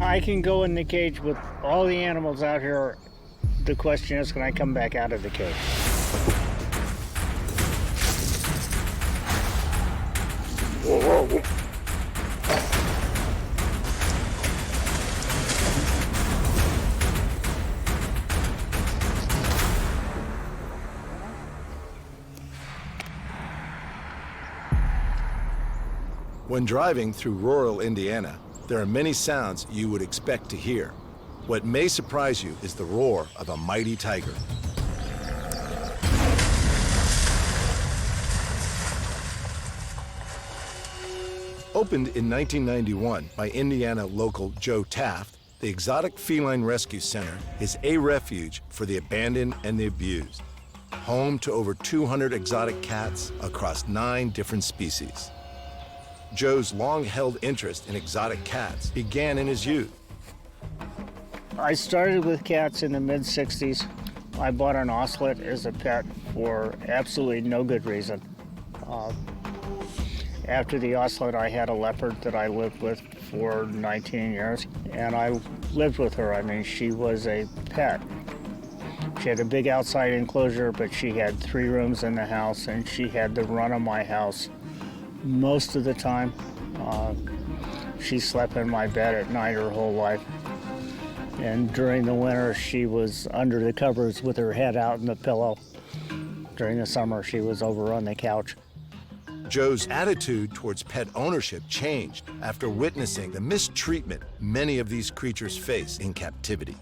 I can go in the cage with all the animals out here. The question is, can I come back out of the cage? When driving through rural Indiana, there are many sounds you would expect to hear. What may surprise you is the roar of a mighty tiger. Opened in 1991 by Indiana local Joe Taft, the Exotic Feline Rescue Center is a refuge for the abandoned and the abused. Home to over 200 exotic cats across 9 different species. Joe's long-held interest in exotic cats began in his youth. I started with cats in the mid-'60s. I bought an ocelot as a pet for absolutely no good reason. After the ocelot, I had a leopard that I lived with for 19 years, and I lived with her. I mean, she was a pet. She had a big outside enclosure, but she had 3 rooms in the house, and she had the run of my house most of the time. She slept in my bed at night her whole life. And during the winter, she was under the covers with her head out in the pillow. During the summer, she was over on the couch. Joe's attitude towards pet ownership changed after witnessing the mistreatment many of these creatures face in captivity.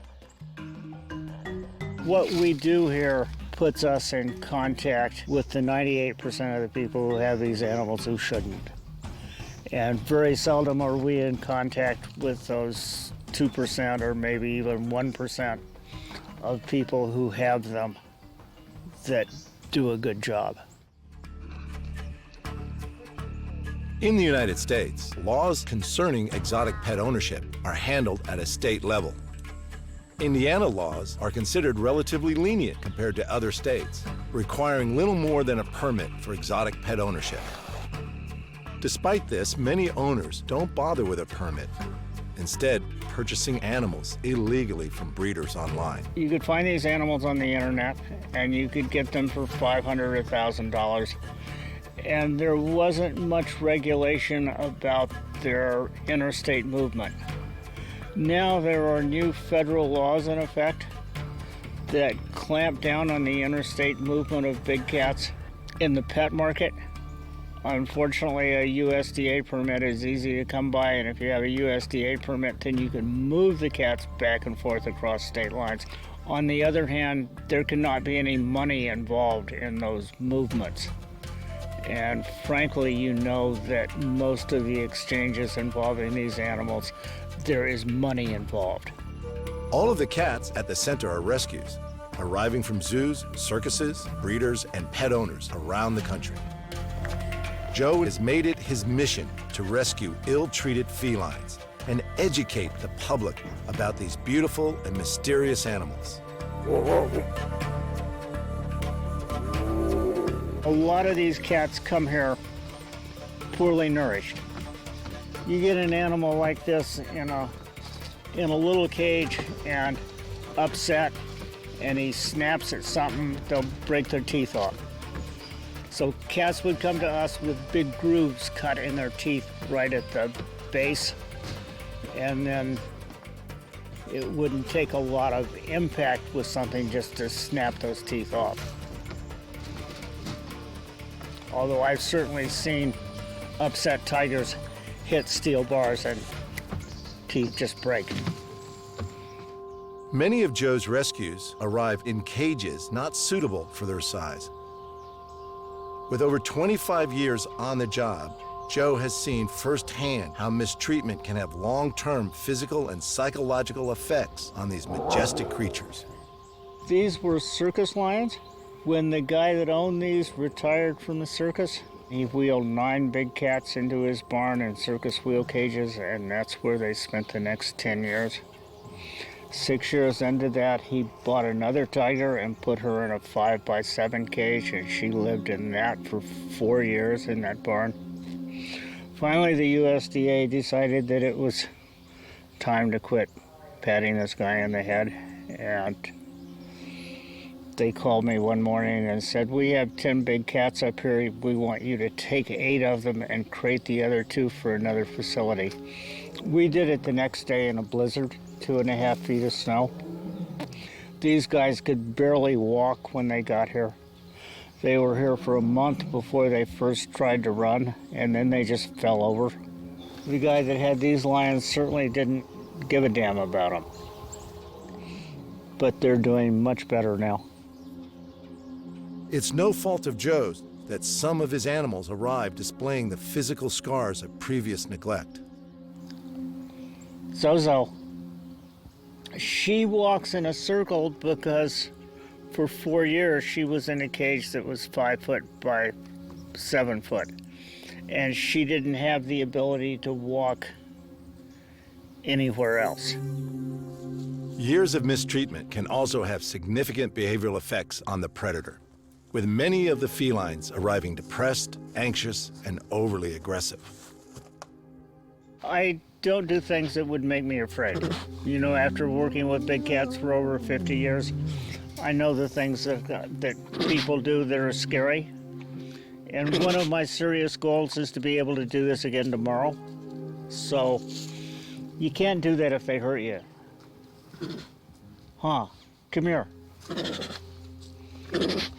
What we do here puts us in contact with the 98% of the people who have these animals who shouldn't. And very seldom are we in contact with those 2% or maybe even 1% of people who have them that do a good job. In the United States, laws concerning exotic pet ownership are handled at a state level. Indiana laws are considered relatively lenient compared to other states, requiring little more than a permit for exotic pet ownership. Despite this, many owners don't bother with a permit, instead purchasing animals illegally from breeders online. You could find these animals on the internet, and you could get them for $500 or $1,000. And there wasn't much regulation about their interstate movement. Now there are new federal laws in effect that clamp down on the interstate movement of big cats in the pet market. Unfortunately, a USDA permit is easy to come by, and if you have a USDA permit, then you can move the cats back and forth across state lines. On the other hand, there cannot be any money involved in those movements. And frankly, you know that most of the exchanges involving these animals, there is money involved. All of the cats at the center are rescues, arriving from zoos, circuses, breeders, and pet owners around the country. Joe has made it his mission to rescue ill-treated felines and educate the public about these beautiful and mysterious animals. A lot of these cats come here poorly nourished. You get an animal like this in a little cage and upset, and he snaps at something, they'll break their teeth off. So cats would come to us with big grooves cut in their teeth right at the base, and then it wouldn't take a lot of impact with something just to snap those teeth off. Although I've certainly seen upset tigers hit steel bars and teeth just break. Many of Joe's rescues arrive in cages not suitable for their size. With over 25 years on the job, Joe has seen firsthand how mistreatment can have long-term physical and psychological effects on these majestic creatures. These were circus lions. When the guy that owned these retired from the circus, he wheeled 9 big cats into his barn in circus wheel cages, and that's where they spent the next 10 years. 6 years into that, he bought another tiger and put her in a 5x7 cage, and she lived in that for 4 years in that barn. Finally, the USDA decided that it was time to quit patting this guy in the head. And they called me one morning and said, we have 10 big cats up here. We want you to take 8 of them and crate the other 2 for another facility. We did it the next day in a blizzard, 2.5 feet of snow. These guys could barely walk when they got here. They were here for a month before they first tried to run, and then they just fell over. The guy that had these lions certainly didn't give a damn about them. But they're doing much better now. It's no fault of Joe's that some of his animals arrive displaying the physical scars of previous neglect. Zozo. She walks in a circle because for 4 years she was in a cage that was 5 foot by 7 foot. And she didn't have the ability to walk anywhere else. Years of mistreatment can also have significant behavioral effects on the predator, with many of the felines arriving depressed, anxious, and overly aggressive. I don't do things that would make me afraid. You know, after working with big cats for over 50 years, I know the things that people do that are scary. And one of my serious goals is to be able to do this again tomorrow. So you can't do that if they hurt you. Huh, come here.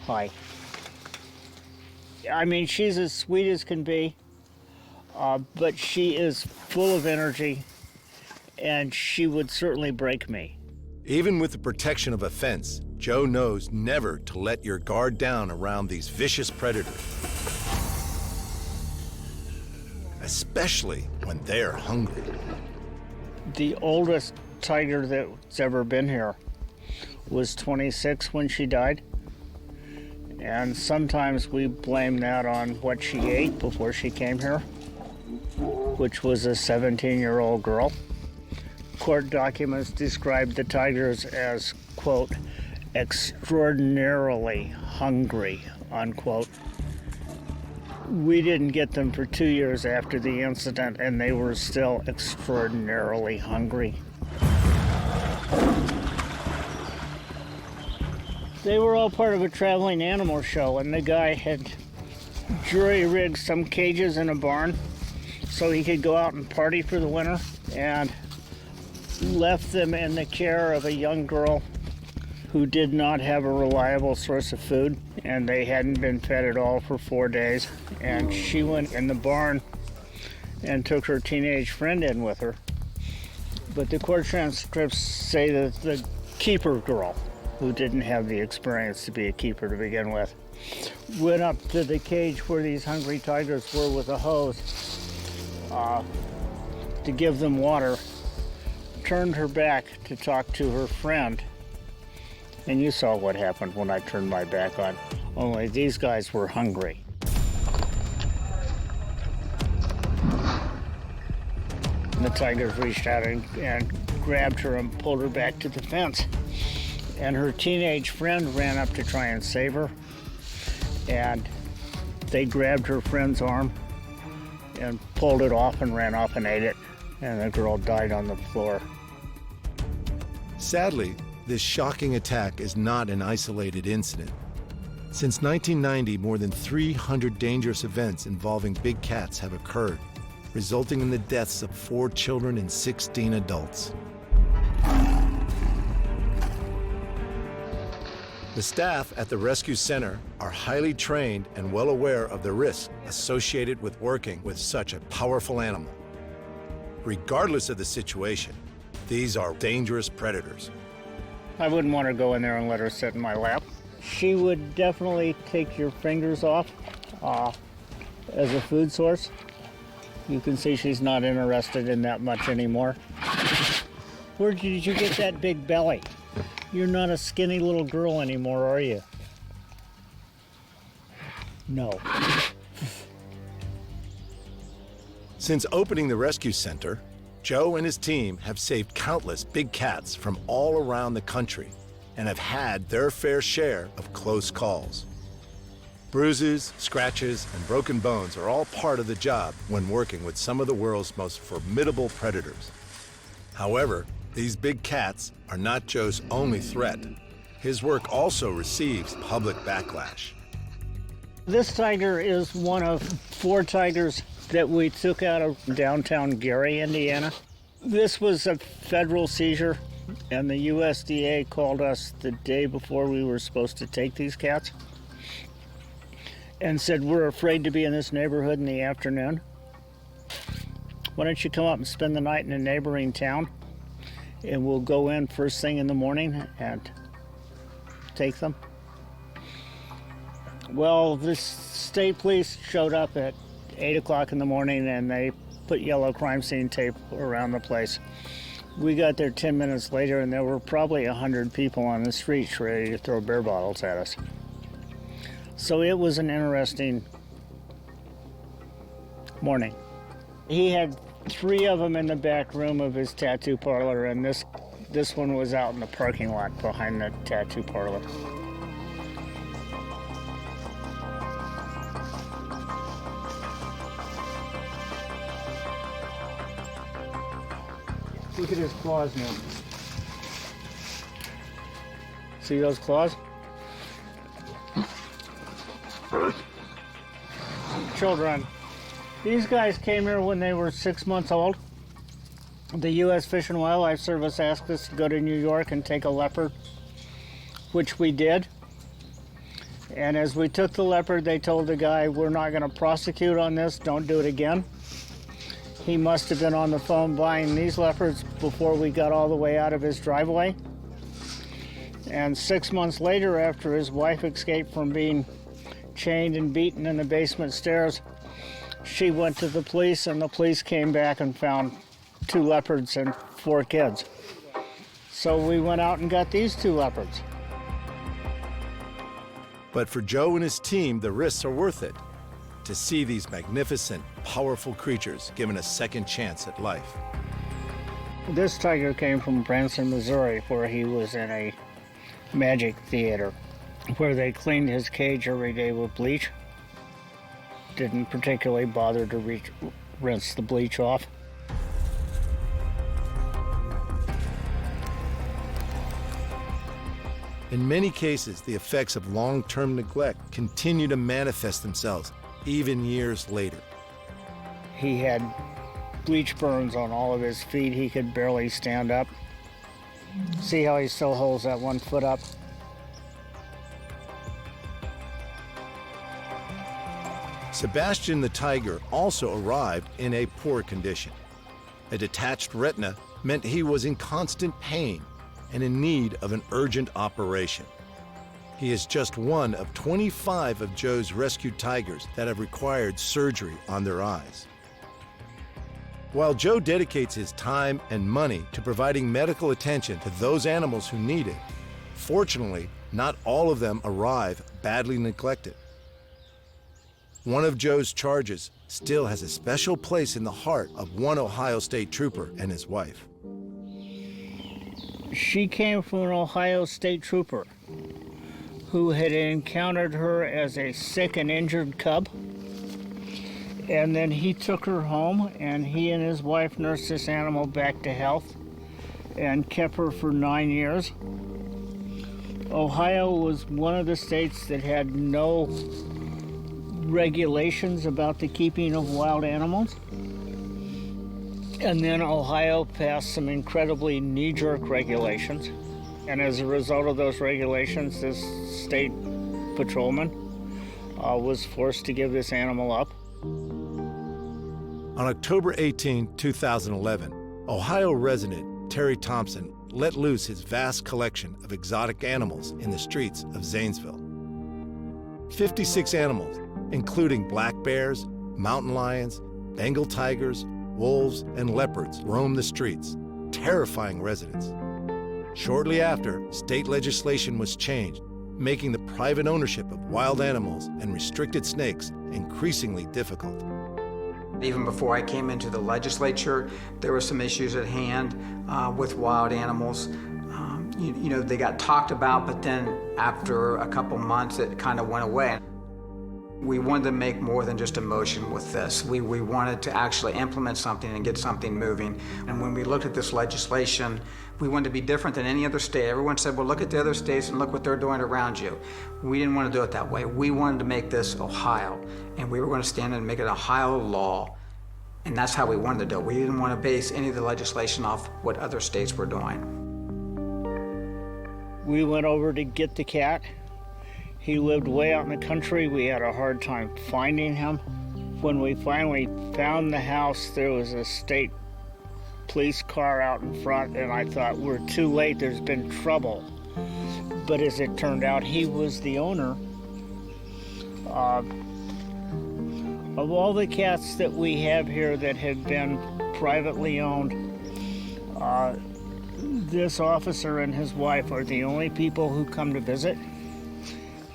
Hi. I mean, she's as sweet as can be, but she is full of energy, and she would certainly break me. Even with the protection of a fence, Joe knows never to let your guard down around these vicious predators, especially when they're hungry. The oldest tiger that's ever been here was 26 when she died. And sometimes we blame that on what she ate before she came here, which was a 17-year-old girl. Court documents described the tigers as, quote, extraordinarily hungry, unquote. We didn't get them for 2 years after the incident, and they were still extraordinarily hungry. They were all part of a traveling animal show, and the guy had jury-rigged some cages in a barn so he could go out and party for the winter, and left them in the care of a young girl who did not have a reliable source of food, and they hadn't been fed at all for 4 days. And she went in the barn and took her teenage friend in with her. But the court transcripts say that the keeper girl, who didn't have the experience to be a keeper to begin with, went up to the cage where these hungry tigers were with a hose to give them water, turned her back to talk to her friend, and you saw what happened when I turned my back on. Only these guys were hungry. And the tigers reached out and grabbed her and pulled her back to the fence. And her teenage friend ran up to try and save her. And they grabbed her friend's arm and pulled it off and ran off and ate it. And the girl died on the floor. Sadly, this shocking attack is not an isolated incident. Since 1990, more than 300 dangerous events involving big cats have occurred, resulting in the deaths of 4 children and 16 adults. The staff at the rescue center are highly trained and well aware of the risks associated with working with such a powerful animal. Regardless of the situation, these are dangerous predators. I wouldn't want to go in there and let her sit in my lap. She would definitely take your fingers off as a food source. You can see she's not interested in that much anymore. Where did you get that big belly? You're not a skinny little girl anymore, are you? No. Since opening the rescue center, Joe and his team have saved countless big cats from all around the country and have had their fair share of close calls. Bruises, scratches, and broken bones are all part of the job when working with some of the world's most formidable predators. However, these big cats are not Joe's only threat. His work also receives public backlash. This tiger is one of 4 tigers that we took out of downtown Gary, Indiana. This was a federal seizure, and the USDA called us the day before we were supposed to take these cats and said, we're afraid to be in this neighborhood in the afternoon. Why don't you come up and spend the night in a neighboring town, and we'll go in first thing in the morning and take them. Well, the state police showed up at 8 o'clock in the morning, and they put yellow crime scene tape around the place. We got there 10 minutes later, and there were probably 100 people on the streets ready to throw beer bottles at us. So it was an interesting morning. He had 3 of them in the back room of his tattoo parlor, and this one was out in the parking lot behind the tattoo parlor. Look at his claws now. See those claws? Children. These guys came here when they were 6 months old. The U.S. Fish and Wildlife Service asked us to go to New York and take a leopard, which we did. And as we took the leopard, they told the guy, we're not going to prosecute on this, don't do it again. He must have been on the phone buying these leopards before we got all the way out of his driveway. And 6 months later, after his wife escaped from being chained and beaten in the basement stairs, she went to the police, and the police came back and found 2 leopards and 4 kids. So we went out and got these 2 leopards. But for Joe and his team, the risks are worth it. To see these magnificent, powerful creatures given a second chance at life. This tiger came from Branson, Missouri, where he was in a magic theater, where they cleaned his cage every day with bleach. Didn't particularly bother to rinse the bleach off. In many cases, the effects of long-term neglect continue to manifest themselves even years later. He had bleach burns on all of his feet. He could barely stand up. See how he still holds that 1 foot up? Sebastian the tiger also arrived in a poor condition. A detached retina meant he was in constant pain and in need of an urgent operation. He is just one of 25 of Joe's rescued tigers that have required surgery on their eyes. While Joe dedicates his time and money to providing medical attention to those animals who need it, fortunately, not all of them arrive badly neglected. One of Joe's charges still has a special place in the heart of one Ohio State trooper and his wife. She came from an Ohio State trooper who had encountered her as a sick and injured cub. And then he took her home, and he and his wife nursed this animal back to health and kept her for 9 years. Ohio was one of the states that had no regulations about the keeping of wild animals. And then Ohio passed some incredibly knee-jerk regulations. And as a result of those regulations, this state patrolman was forced to give this animal up. On October 18, 2011, Ohio resident Terry Thompson let loose his vast collection of exotic animals in the streets of Zanesville. 56 animals, including black bears, mountain lions, Bengal tigers, wolves, and leopards roam the streets, terrifying residents. Shortly after, state legislation was changed, making the private ownership of wild animals and restricted snakes increasingly difficult. Even before I came into the legislature, there were some issues at hand with wild animals. You know, they got talked about, but then after a couple months, it kind of went away. We wanted to make more than just a motion with this. We wanted to actually implement something and get something moving. And when we looked at this legislation, we wanted to be different than any other state. Everyone said, well, look at the other states and look what they're doing around you. We didn't want to do it that way. We wanted to make this Ohio, and we were going to stand and make it Ohio law. And that's how we wanted to do it. We didn't want to base any of the legislation off what other states were doing. We went over to get the cat. He lived way out in the country. We had a hard time finding him. When we finally found the house, there was a state police car out in front, and I thought, we're too late, there's been trouble. But as it turned out, he was the owner of all the cats that we have here that had been privately owned. This officer and his wife are the only people who come to visit,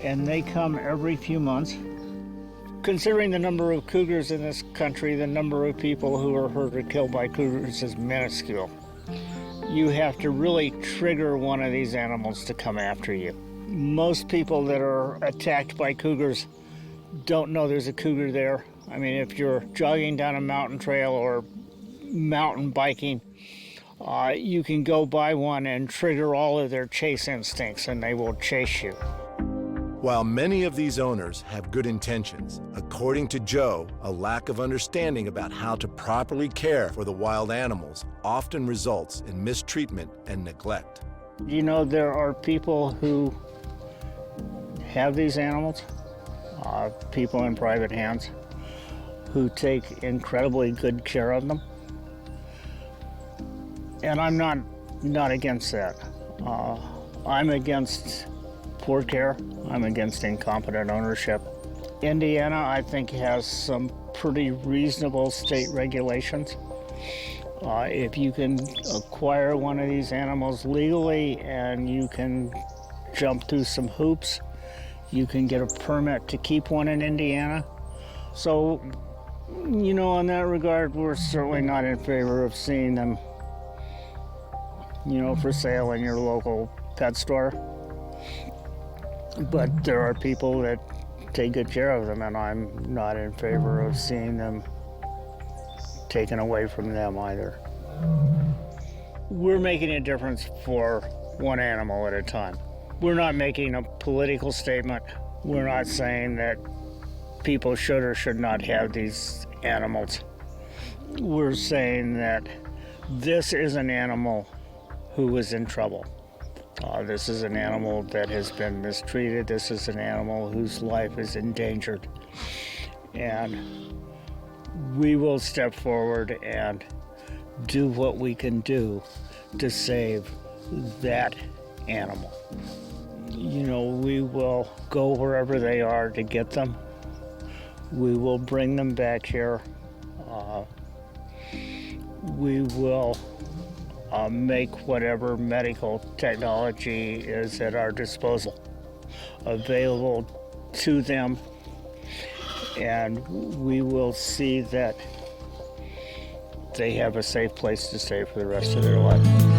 and they come every few months. Considering the number of cougars in this country, the number of people who are hurt or killed by cougars is minuscule. You have to really trigger one of these animals to come after you. Most people that are attacked by cougars don't know there's a cougar there. I mean, if you're jogging down a mountain trail or mountain biking, you can go by one and trigger all of their chase instincts, and they will chase you. While many of these owners have good intentions, according to Joe, a lack of understanding about how to properly care for the wild animals often results in mistreatment and neglect. You know, there are people who have these animals, people in private hands, who take incredibly good care of them. And I'm not against that. I'm against poor care. I'm against incompetent ownership. Indiana, I think, has some pretty reasonable state regulations. If you can acquire one of these animals legally and you can jump through some hoops, you can get a permit to keep one in Indiana. So, you know, in that regard, we're certainly not in favor of seeing them, you know, for sale in your local pet store. But there are people that take good care of them, and I'm not in favor of seeing them taken away from them either. We're making a difference for one animal at a time. We're not making a political statement. We're not saying that people should or should not have these animals. We're saying that this is an animal who is in trouble. This is an animal that has been mistreated. This is an animal whose life is endangered. And we will step forward and do what we can do to save that animal. You know, we will go wherever they are to get them. We will bring them back here. We will make whatever medical technology is at our disposal available to them, and we will see that they have a safe place to stay for the rest of their life.